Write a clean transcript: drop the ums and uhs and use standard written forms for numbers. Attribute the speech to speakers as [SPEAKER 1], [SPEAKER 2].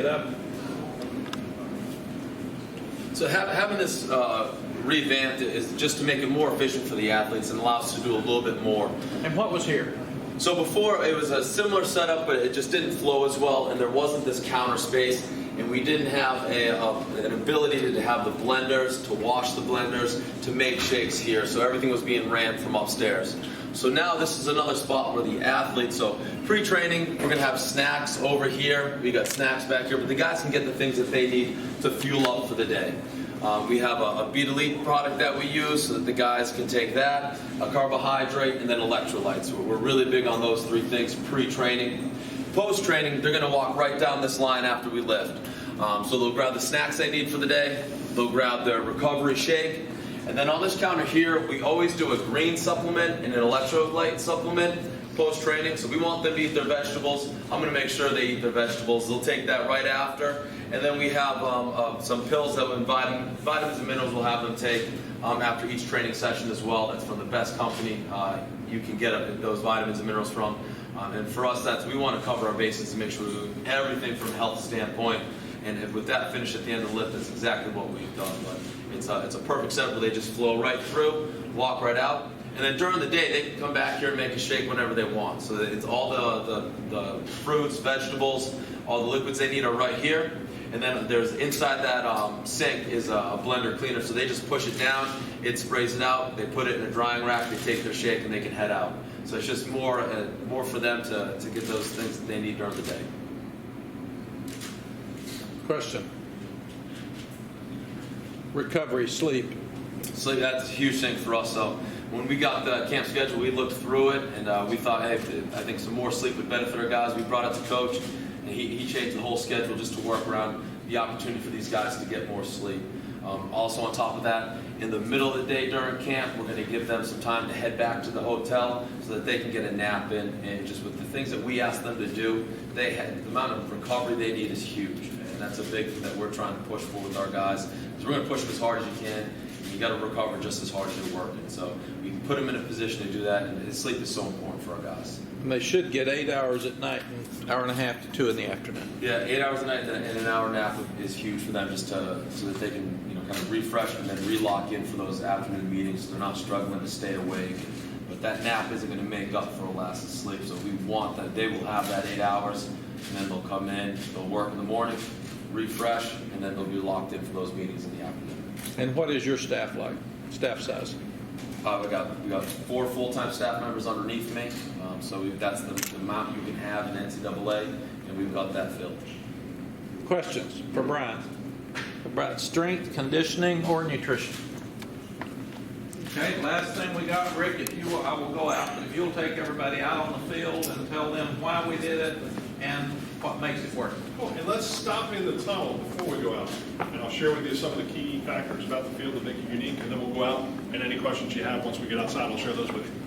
[SPEAKER 1] it up.
[SPEAKER 2] So having this revamped is just to make it more efficient for the athletes and allow us to do a little bit more.
[SPEAKER 1] And what was here?
[SPEAKER 2] So before it was a similar setup, but it just didn't flow as well, and there wasn't this counter space, and we didn't have an ability to have the blenders, to wash the blenders, to make shakes here. So everything was being ran from upstairs. So now this is another spot where the athletes, so pre-training, we're going to have snacks over here. We got snacks back here, but the guys can get the things that they need to fuel up for the day. We have a Beat Elite product that we use so that the guys can take that, a carbohydrate, and then electrolytes. We're really big on those three things pre-training. Post-training, they're going to walk right down this line after we lift. So they'll grab the snacks they need for the day, they'll grab their recovery shake, and then on this counter here, we always do a green supplement and an electrolyte supplement post-training. So we want them to eat their vegetables. I'm going to make sure they eat their vegetables. They'll take that right after. And then we have some pills that vitamins and minerals we'll have them take after each training session as well. That's from the best company you can get those vitamins and minerals from. And for us, we want to cover our bases and make sure we do everything from a health standpoint. And with that finish at the end of the lift, that's exactly what we've done. But it's a perfect setup where they just flow right through, walk right out. And then during the day, they can come back here and make a shake whenever they want. So it's all the fruits, vegetables, all the liquids they need are right here. And then there's inside that sink is a blender cleaner. So they just push it down, it sprays it out, they put it in a drying rack, they take their shake, and they can head out. So it's just more for them to get those things that they need during the day.
[SPEAKER 1] Question. Recovery, sleep.
[SPEAKER 2] Sleep, that's a huge thing for us. So when we got the camp schedule, we looked through it, and we thought, hey, I think some more sleep would benefit our guys. We brought it to Coach, and he changed the whole schedule just to work around the opportunity for these guys to get more sleep. Also on top of that, in the middle of the day during camp, we're going to give them some time to head back to the hotel so that they can get a nap in. And just with the things that we ask them to do, the amount of recovery they need is huge. And that's a big thing that we're trying to push for with our guys. Because we're going to push them as hard as you can. You got to recover just as hard as you're working. So we can put them in a position to do that, and sleep is so important for our guys.
[SPEAKER 1] And they should get 8 hours at night and an hour and a half to 2 in the afternoon.
[SPEAKER 2] Yeah, 8 hours a night and an hour nap is huge for them, just so that they can kind of refresh and then re-lock in for those afternoon meetings. So they're not struggling to stay awake. But that nap isn't going to make up for a lack of sleep. So we want that they will have that 8 hours, and then they'll come in, they'll work in the morning, refresh, and then they'll be locked in for those meetings in the afternoon.
[SPEAKER 1] And what is your staff like? Staff size?
[SPEAKER 2] We got 4 full-time staff members underneath me, so that's the amount you can have in NCAA, and we've got that filled.
[SPEAKER 1] Questions for Brian? About strength, conditioning, or nutrition? Okay, last thing we got, Rick, I will go out, but if you'll take everybody out on the field and tell them why we did it and what makes it work.
[SPEAKER 3] Cool. And let's stop in the tunnel before we go out. And I'll share with you some of the key factors about the field that make it unique, and then we'll go out, and any questions you have once we get outside, I'll share those with you.